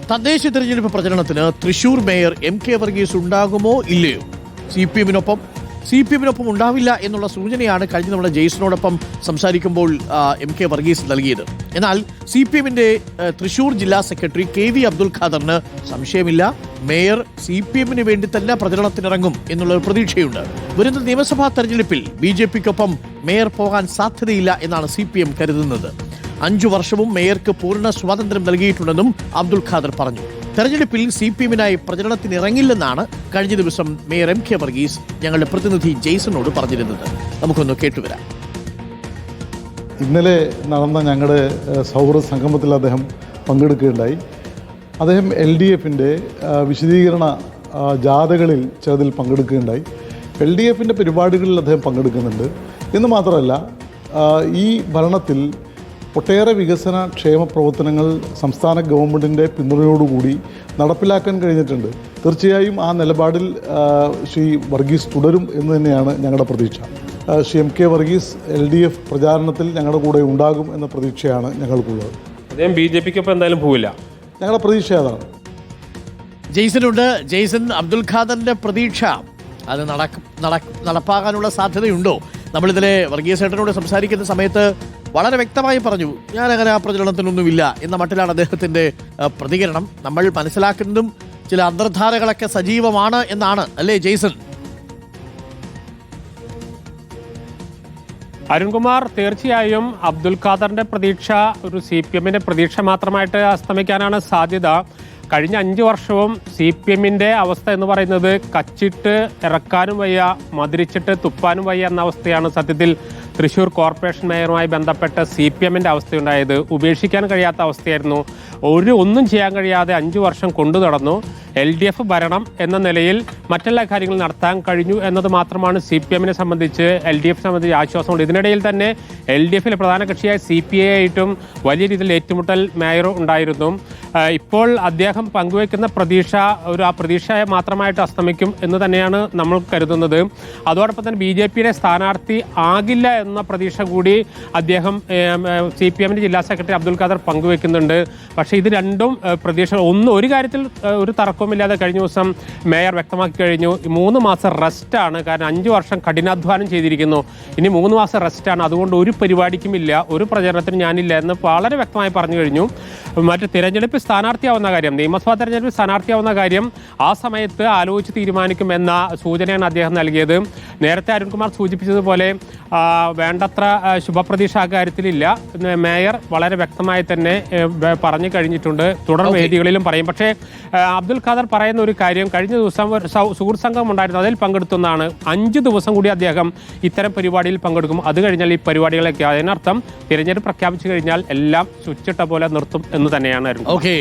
തദ്ദേശ തെരഞ്ഞെടുപ്പ് പ്രചരണത്തിന് തൃശൂർ മേയർ MK വർഗീസ് ഉണ്ടാകുമോ ഇല്ലയോ? CPM-നൊപ്പം ഉണ്ടാവില്ല എന്നുള്ള സൂചനയാണ് കഴിഞ്ഞ നമ്മുടെ ജെയ്സനോടൊപ്പം സംസാരിക്കുമ്പോൾ MK വർഗീസ് നൽകിയത്. എന്നാൽ CPM-ന്റെ തൃശൂർ ജില്ലാ സെക്രട്ടറി KV അബ്ദുൽ ഖാദറിന് സംശയമില്ല, മേയർ CPM-ന് വേണ്ടി തന്നെ പ്രചരണത്തിനിറങ്ങും എന്നുള്ള പ്രതീക്ഷയുണ്ട്. വരുന്ന നിയമസഭാ തെരഞ്ഞെടുപ്പിൽ BJP-ക്കൊപ്പം മേയർ പോകാൻ സാധ്യതയില്ല എന്നാണ് CPM കരുതുന്നത്. 5 വർഷവും മേയർക്ക് പൂർണ്ണ സ്വാതന്ത്ര്യം നൽകിയിട്ടുണ്ടെന്നും അബ്ദുൽ ഖാദർ പറഞ്ഞു. തെരഞ്ഞെടുപ്പിൽ CPM-നായി പ്രചരണത്തിനിറങ്ങില്ലെന്നാണ് കഴിഞ്ഞ ദിവസം മേയർ MK വർഗീസ് ഞങ്ങളുടെ പ്രതിനിധി ജെയ്സനോട് പറഞ്ഞിരുന്നത്. നമുക്കൊന്ന് കേട്ടുവരാം. ഇന്നലെ നടന്ന ഞങ്ങളുടെ സൗഹൃദ സംഗമത്തിൽ അദ്ദേഹം പങ്കെടുക്കുകയുണ്ടായി. അദ്ദേഹം LDF-ന്റെ വിശദീകരണ ജാഥകളിൽ ചിലതിൽ പങ്കെടുക്കുകയുണ്ടായി. LDF-ന്റെ പരിപാടികളിൽ അദ്ദേഹം പങ്കെടുക്കുന്നുണ്ട് എന്ന് മാത്രമല്ല, ഈ ഭരണത്തിൽ ഒട്ടേറെ വികസന ക്ഷേമ പ്രവർത്തനങ്ങൾ സംസ്ഥാന ഗവൺമെൻറ്റിൻ്റെ പിന്തുണയോടുകൂടി നടപ്പിലാക്കാൻ കഴിഞ്ഞിട്ടുണ്ട്. തീർച്ചയായും ആ നിലപാടിൽ ശ്രീ വർഗീസ് തുടരും എന്ന് തന്നെയാണ് ഞങ്ങളുടെ പ്രതീക്ഷ. ശ്രീ MK വർഗീസ് LDF പ്രചാരണത്തിൽ ഞങ്ങളുടെ കൂടെ ഉണ്ടാകും എന്ന പ്രതീക്ഷയാണ് ഞങ്ങൾക്കുള്ളത്. അദ്ദേഹം BJP-ക്കൊപ്പം എന്തായാലും പോവില്ല, ഞങ്ങളുടെ പ്രതീക്ഷ അതാണ്. ജെയ്സനുണ്ട്. ജെയ്സൺ, അബ്ദുൽ ഖാദറിന്റെ പ്രതീക്ഷ അത് നടപ്പാകാനുള്ള സാധ്യതയുണ്ടോ? നമ്മളിതിലെ വർഗീസ് ചേട്ടനോട് സംസാരിക്കുന്ന സമയത്ത് വളരെ വ്യക്തമായി പറഞ്ഞു, ഞാനങ്ങനെ ആ പ്രചരണത്തിനൊന്നുമില്ല എന്ന മട്ടിലാണ് അദ്ദേഹത്തിന്റെ പ്രതികരണം. നമ്മൾ മനസ്സിലാക്കുന്നതും ചില അന്തർധാരകളൊക്കെ സജീവമാണ് എന്നാണ്, അല്ലേ ജെയ്സൺ? അരുൺകുമാർ, തീർച്ചയായും അബ്ദുൽ ഖാദറിന്റെ പ്രതീക്ഷ ഒരു CPM-ന്റെ പ്രതീക്ഷ മാത്രമായിട്ട് അസ്തമിക്കാനാണ് സാധ്യത. കഴിഞ്ഞ 5 വർഷവും CPM-ന്റെ അവസ്ഥ എന്ന് പറയുന്നത് കച്ചിട്ട് ഇറക്കാനും വയ്യ, മധുരിച്ചിട്ട് തുപ്പാനും വയ്യ എന്ന അവസ്ഥയാണ് സത്യത്തിൽ തൃശ്ശൂർ കോർപ്പറേഷൻ മേയറുമായി ബന്ധപ്പെട്ട് CPM-ന്റെ അവസ്ഥയുണ്ടായത്. ഉപേക്ഷിക്കാൻ കഴിയാത്ത അവസ്ഥയായിരുന്നു. ഒന്നും ചെയ്യാൻ കഴിയാതെ 5 വർഷം കൊണ്ടു നടന്നു. LDF ഭരണം എന്ന നിലയിൽ മറ്റെല്ലാ കാര്യങ്ങളും നടത്താൻ കഴിഞ്ഞു എന്നത് മാത്രമാണ് CPM-നെ സംബന്ധിച്ച്, LDF സംബന്ധിച്ച് ആശ്വാസമുണ്ട്. ഇതിനിടയിൽ തന്നെ LDF-ലെ പ്രധാന കക്ഷിയായ CPI ആയിട്ടും വലിയ രീതിയിൽ ഏറ്റുമുട്ടൽ മേയർ ഉണ്ടായിരുന്നു. ഇപ്പോൾ അദ്ദേഹം പങ്കുവയ്ക്കുന്ന പ്രതീക്ഷ ആ പ്രതീക്ഷ മാത്രമായിട്ട് അസ്തമിക്കും എന്ന് തന്നെയാണ് നമ്മൾ കരുതുന്നത്. അതോടൊപ്പം തന്നെ BJP-യുടെ സ്ഥാനാർത്ഥി ആകില്ല എന്ന പ്രതീക്ഷ കൂടി അദ്ദേഹം CPM-ന്റെ ജില്ലാ സെക്രട്ടറി അബ്ദുൽ ഖാദർ പങ്കുവെക്കുന്നുണ്ട്. പക്ഷേ ഇത് രണ്ടും പ്രതീക്ഷ ഒരു കാര്യത്തിൽ ഒരു തർക്കവുമില്ലാതെ കഴിഞ്ഞ ദിവസം മേയർ വ്യക്തമാക്കി കഴിഞ്ഞു. 3 മാസം റെസ്റ്റാണ്. കാരണം 5 വർഷം കഠിനാധ്വാനം ചെയ്തിരിക്കുന്നു, ഇനി 3 മാസം റെസ്റ്റാണ്. അതുകൊണ്ട് ഒരു പരിപാടിക്കുമില്ല, ഒരു പ്രചരണത്തിനും ഞാനില്ല എന്ന് വളരെ വ്യക്തമായി പറഞ്ഞു കഴിഞ്ഞു. മറ്റ് തിരഞ്ഞെടുപ്പ് സ്ഥാനാർത്ഥിയാവുന്ന കാര്യം, നിയമസഭാ തെരഞ്ഞെടുപ്പിൽ സ്ഥാനാർത്ഥിയാവുന്ന കാര്യം ആ സമയത്ത് ആലോചിച്ച് തീരുമാനിക്കുമെന്ന സൂചനയാണ് അദ്ദേഹം നൽകിയത്. നേരത്തെ അരുൺകുമാർ സൂചിപ്പിച്ചതുപോലെ വേണ്ടത്ര ശുഭപ്രതീക്ഷ ആ കാര്യത്തിലില്ല. മേയർ വളരെ വ്യക്തമായി തന്നെ പറഞ്ഞു കഴിഞ്ഞിട്ടുണ്ട്, തുടർ വേദികളിലും പറയും. പക്ഷേ അബ്ദുൽ ഖാദർ പറയുന്ന ഒരു കാര്യം, കഴിഞ്ഞ ദിവസം സുഹൃത്ത് സംഘം ഉണ്ടായിരുന്നു, അതിൽ പങ്കെടുത്തുന്നതാണ്. 5 ദിവസം കൂടി അദ്ദേഹം ഇത്തരം പരിപാടിയിൽ പങ്കെടുക്കും. അത് കഴിഞ്ഞാൽ ഈ പരിപാടികളൊക്കെ, അതിനർത്ഥം തിരഞ്ഞെടുപ്പ് പ്രഖ്യാപിച്ചു കഴിഞ്ഞാൽ എല്ലാം സ്വിച്ചിട്ട പോലെ നിർത്തും എന്ന് തന്നെയാണ്. ഓക്കെ.